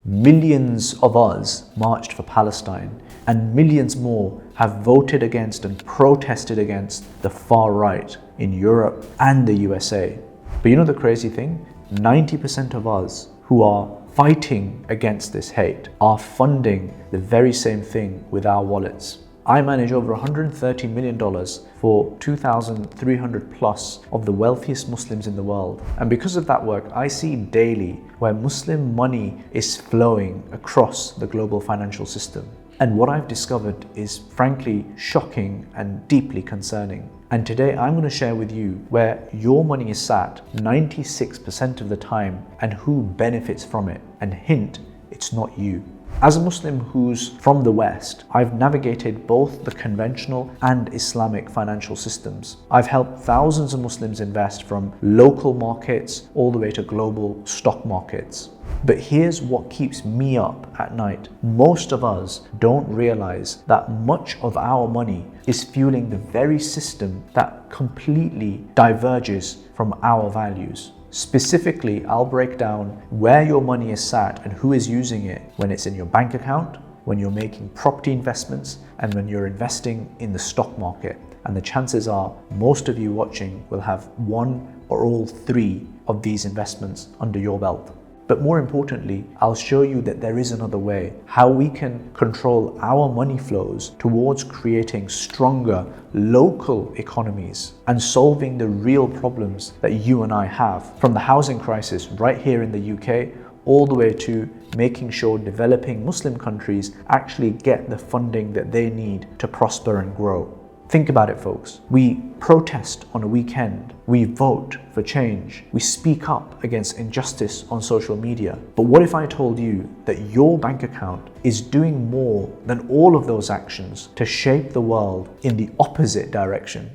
Millions of us marched for Palestine, and millions more have voted against and protested against the far right in Europe and the USA. But you know the crazy thing? 90% of us who are fighting against this hate are funding the very same thing with our wallets. I manage over $130 million for 2,300 plus of the wealthiest Muslims in the world. And because of that work, I see daily where Muslim money is flowing across the global financial system. And what I've discovered is frankly shocking and deeply concerning. And today I'm going to share with you where your money is sat 96% of the time and who benefits from it. And hint, it's not you. As a Muslim who's from the West, I've navigated both the conventional and Islamic financial systems. I've helped thousands of Muslims invest from local markets all the way to global stock markets. But here's what keeps me up at night. Most of us don't realize that much of our money is fueling the very system that completely diverges from our values. Specifically, I'll break down where your money is sat and who is using it when it's in your bank account, when you're making property investments, and when you're investing in the stock market. And the chances are most of you watching will have one or all three of these investments under your belt. But more importantly, I'll show you that there is another way, how we can control our money flows towards creating stronger local economies and solving the real problems that you and I have, from the housing crisis right here in the UK all the way to making sure developing Muslim countries actually get the funding that they need to prosper and grow. Think about it, folks. We protest on a weekend. We vote for change. We speak up against injustice on social media. But what if I told you that your bank account is doing more than all of those actions to shape the world in the opposite direction?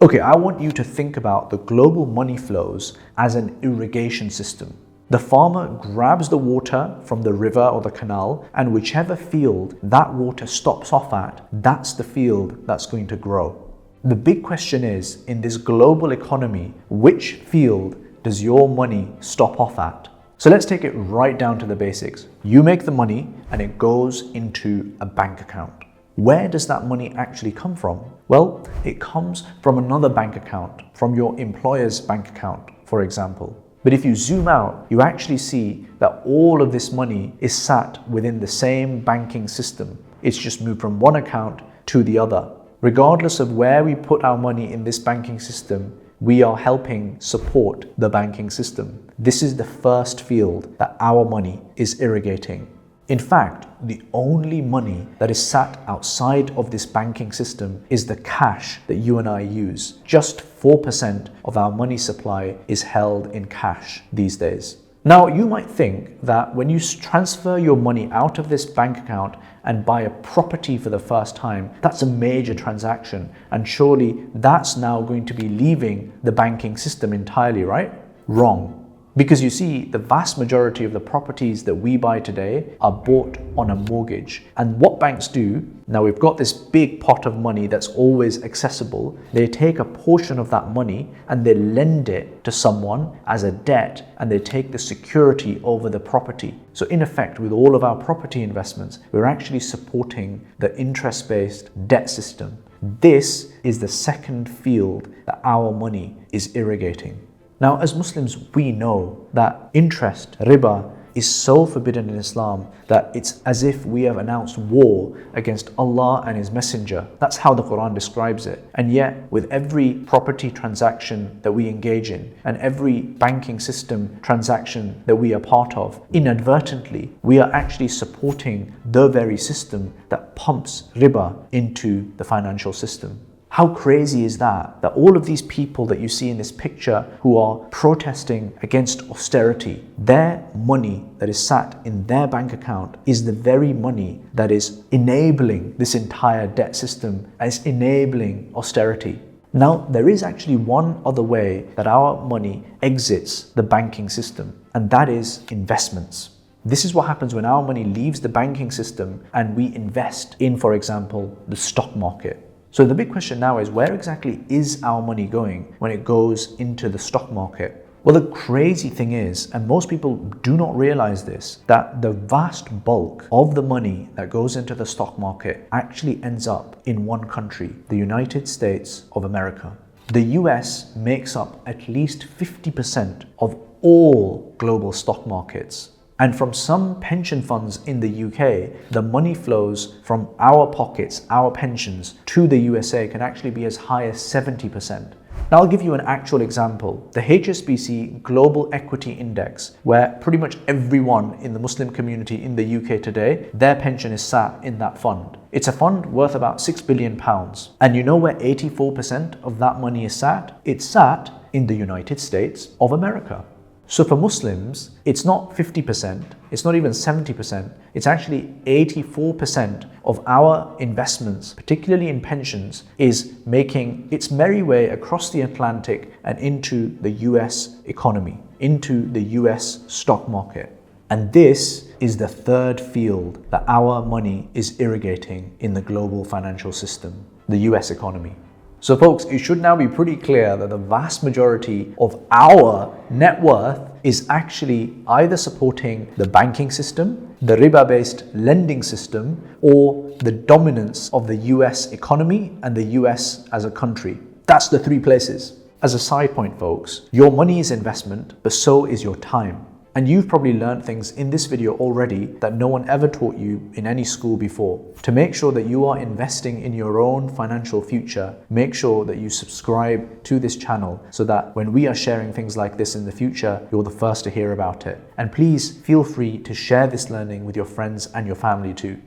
Okay, I want you to think about the global money flows as an irrigation system. The farmer grabs the water from the river or the canal, and whichever field that water stops off at, that's the field that's going to grow. The big question is, in this global economy, which field does your money stop off at? So let's take it right down to the basics. You make the money and it goes into a bank account. Where does that money actually come from? Well, it comes from another bank account, from your employer's bank account, for example. But if you zoom out, you actually see that all of this money is sat within the same banking system. It's just moved from one account to the other. Regardless of where we put our money in this banking system, we are helping support the banking system. This is the first field that our money is irrigating. In fact, the only money that is sat outside of this banking system is the cash that you and I use. Just 4% of our money supply is held in cash these days. Now, you might think that when you transfer your money out of this bank account and buy a property for the first time, that's a major transaction, and surely that's now going to be leaving the banking system entirely, right? Wrong. Because you see, the vast majority of the properties that we buy today are bought on a mortgage. And what banks do, now we've got this big pot of money that's always accessible. They take a portion of that money and they lend it to someone as a debt, and they take the security over the property. So in effect, with all of our property investments, we're actually supporting the interest-based debt system. This is the second field that our money is irrigating. Now, as Muslims, we know that interest, riba, is so forbidden in Islam that it's as if we have announced war against Allah and His Messenger. That's how the Quran describes it. And yet, with every property transaction that we engage in and every banking system transaction that we are part of, inadvertently, we are actually supporting the very system that pumps riba into the financial system. How crazy is that? That all of these people that you see in this picture who are protesting against austerity, their money that is sat in their bank account is the very money that is enabling this entire debt system, as enabling austerity. Now, there is actually one other way that our money exits the banking system, and that is investments. This is what happens when our money leaves the banking system and we invest in, for example, the stock market. So the big question now is, where exactly is our money going when it goes into the stock market? Well, the crazy thing is, and most people do not realize this, that the vast bulk of the money that goes into the stock market actually ends up in one country, the United States of America. The US makes up at least 50% of all global stock markets. And from some pension funds in the UK, the money flows from our pockets, our pensions, to the USA can actually be as high as 70%. Now I'll give you an actual example. The HSBC Global Equity Index, where pretty much everyone in the Muslim community in the UK today, their pension is sat in that fund. It's a fund worth about £6 billion. And you know where 84% of that money is sat? It's sat in the United States of America. So for Muslims, it's not 50%, it's not even 70%, it's actually 84% of our investments, particularly in pensions, is making its merry way across the Atlantic and into the US economy, into the US stock market. And this is the third field that our money is irrigating in the global financial system, the US economy. So folks, it should now be pretty clear that the vast majority of our net worth is actually either supporting the banking system, the riba-based lending system, or the dominance of the US economy and the US as a country. That's the three places. As a side point, folks, your money is investment, but so is your time. And you've probably learned things in this video already that no one ever taught you in any school before. To make sure that you are investing in your own financial future, make sure that you subscribe to this channel so that when we are sharing things like this in the future, you're the first to hear about it. And please feel free to share this learning with your friends and your family too.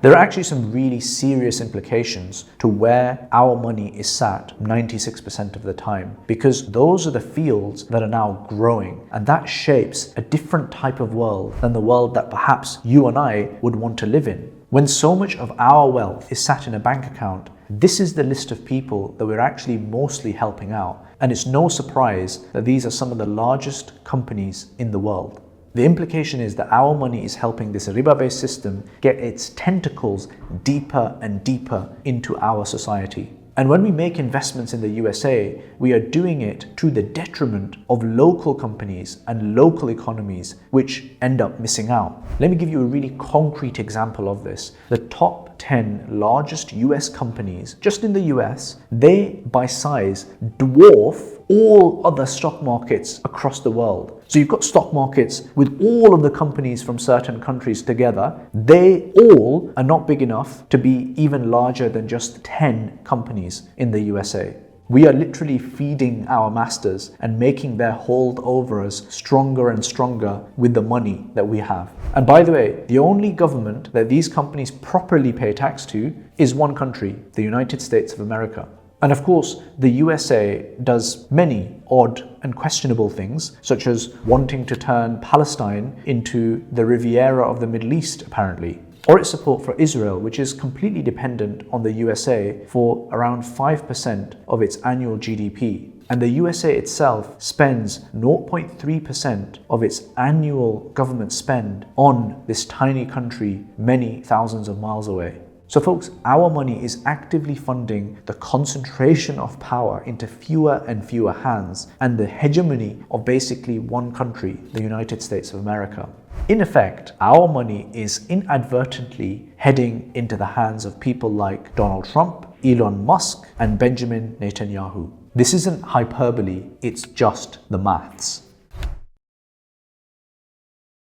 There are actually some really serious implications to where our money is sat 96% of the time, because those are the fields that are now growing, and that shapes a different type of world than the world that perhaps you and I would want to live in. When so much of our wealth is sat in a bank account, this is the list of people that we're actually mostly helping out, and it's no surprise that these are some of the largest companies in the world. The implication is that our money is helping this riba-based system get its tentacles deeper and deeper into our society. And when we make investments in the USA, we are doing it to the detriment of local companies and local economies, which end up missing out. Let me give you a really concrete example of this. The top 10 largest US companies, just in the US, they by size dwarf all other stock markets across the world. So you've got stock markets with all of the companies from certain countries together. They all are not big enough to be even larger than just 10 companies in the USA. We are literally feeding our masters and making their hold over us stronger and stronger with the money that we have. And by the way, the only government that these companies properly pay tax to is one country, the United States of America. And of course, the USA does many odd and questionable things, such as wanting to turn Palestine into the Riviera of the Middle East, apparently, or its support for Israel, which is completely dependent on the USA for around 5% of its annual GDP. And the USA itself spends 0.3% of its annual government spend on this tiny country many thousands of miles away. So folks, our money is actively funding the concentration of power into fewer and fewer hands and the hegemony of basically one country, the United States of America. In effect, our money is inadvertently heading into the hands of people like Donald Trump, Elon Musk, and Benjamin Netanyahu. This isn't hyperbole, it's just the maths.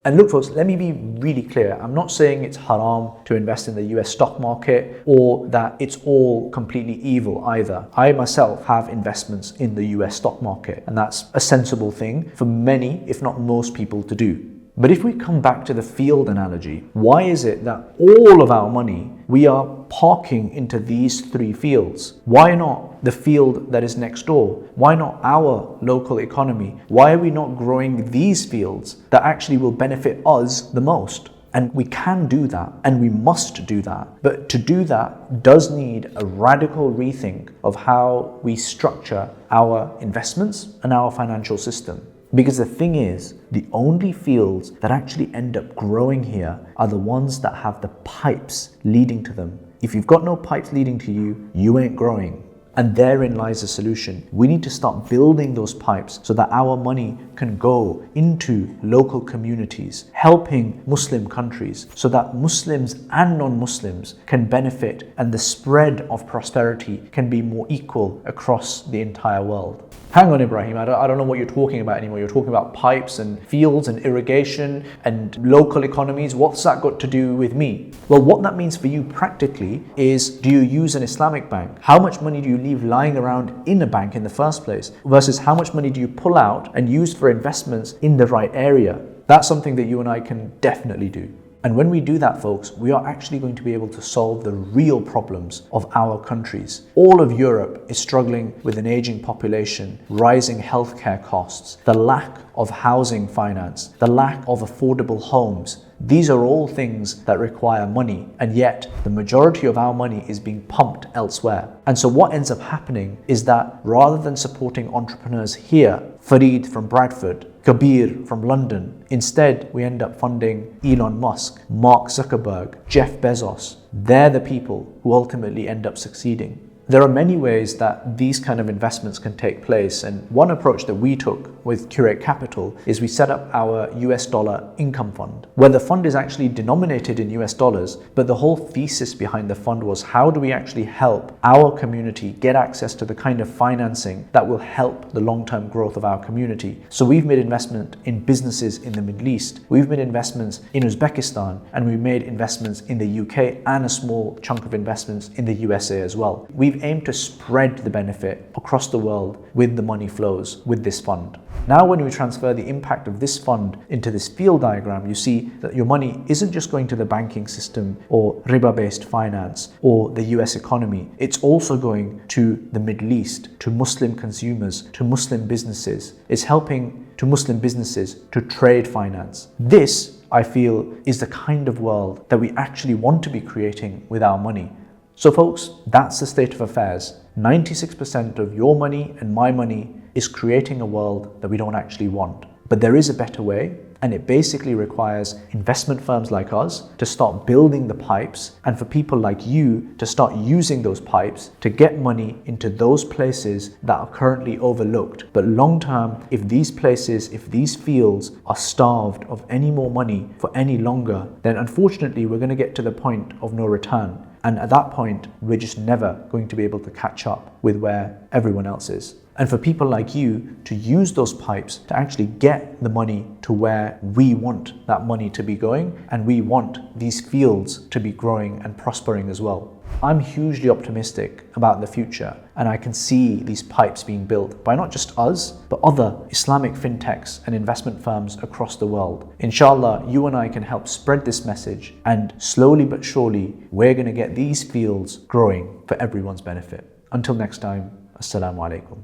And look folks, let me be really clear. I'm not saying it's haram to invest in the US stock market or that it's all completely evil either. I myself have investments in the US stock market, and that's a sensible thing for many, if not most people to do. But if we come back to the field analogy, why is it that all of our money we are parking into these three fields? Why not the field that is next door? Why not our local economy? Why are we not growing these fields that actually will benefit us the most? And we can do that, and we must do that. But to do that does need a radical rethink of how we structure our investments and our financial system. Because the thing is, the only fields that actually end up growing here are the ones that have the pipes leading to them. If you've got no pipes leading to you, you ain't growing. And therein lies the solution. We need to start building those pipes so that our money can go into local communities, helping Muslim countries, so that Muslims and non-Muslims can benefit and the spread of prosperity can be more equal across the entire world. Hang on, Ibrahim, I don't know what you're talking about anymore. You're talking about pipes and fields and irrigation and local economies. What's that got to do with me? Well, what that means for you practically is, do you use an Islamic bank? How much money do you leave lying around in a bank in the first place versus how much money do you pull out and use for investments in the right area? That's something that you and I can definitely do. And when we do that, folks, we are actually going to be able to solve the real problems of our countries. All of Europe is struggling with an aging population, rising healthcare costs, the lack of housing finance, the lack of affordable homes. These are all things that require money, and yet the majority of our money is being pumped elsewhere. And so what ends up happening is that rather than supporting entrepreneurs here, Farid from Bradford, Kabir from London, instead we end up funding Elon Musk, Mark Zuckerberg, Jeff Bezos. They're the people who ultimately end up succeeding. There are many ways that these kind of investments can take place, and one approach that we took with Cur8 Capital is we set up our US dollar income fund, where the fund is actually denominated in US dollars, but the whole thesis behind the fund was, how do we actually help our community get access to the kind of financing that will help the long-term growth of our community? So we've made investment in businesses in the Middle East, we've made investments in Uzbekistan, and we've made investments in the UK and a small chunk of investments in the USA as well. We've aimed to spread the benefit across the world with the money flows with this fund. Now, when we transfer the impact of this fund into this field diagram, you see that your money isn't just going to the banking system or riba-based finance or the US economy. It's also going to the Middle East, to Muslim consumers, to Muslim businesses. It's helping to Muslim businesses to trade finance. This, I feel, is the kind of world that we actually want to be creating with our money. So folks, that's the state of affairs. 96% of your money and my money is creating a world that we don't actually want. But there is a better way, and it basically requires investment firms like us to start building the pipes, and for people like you to start using those pipes to get money into those places that are currently overlooked. But long term, if these places, if these fields are starved of any more money for any longer, then unfortunately we're going to get to the point of no return. And at that point, we're just never going to be able to catch up with where everyone else is. And for people like you to use those pipes to actually get the money to where we want that money to be going, and we want these fields to be growing and prospering as well. I'm hugely optimistic about the future, and I can see these pipes being built by not just us, but other Islamic fintechs and investment firms across the world. Inshallah, you and I can help spread this message, and slowly but surely, we're going to get these fields growing for everyone's benefit. Until next time, Assalamu alaikum.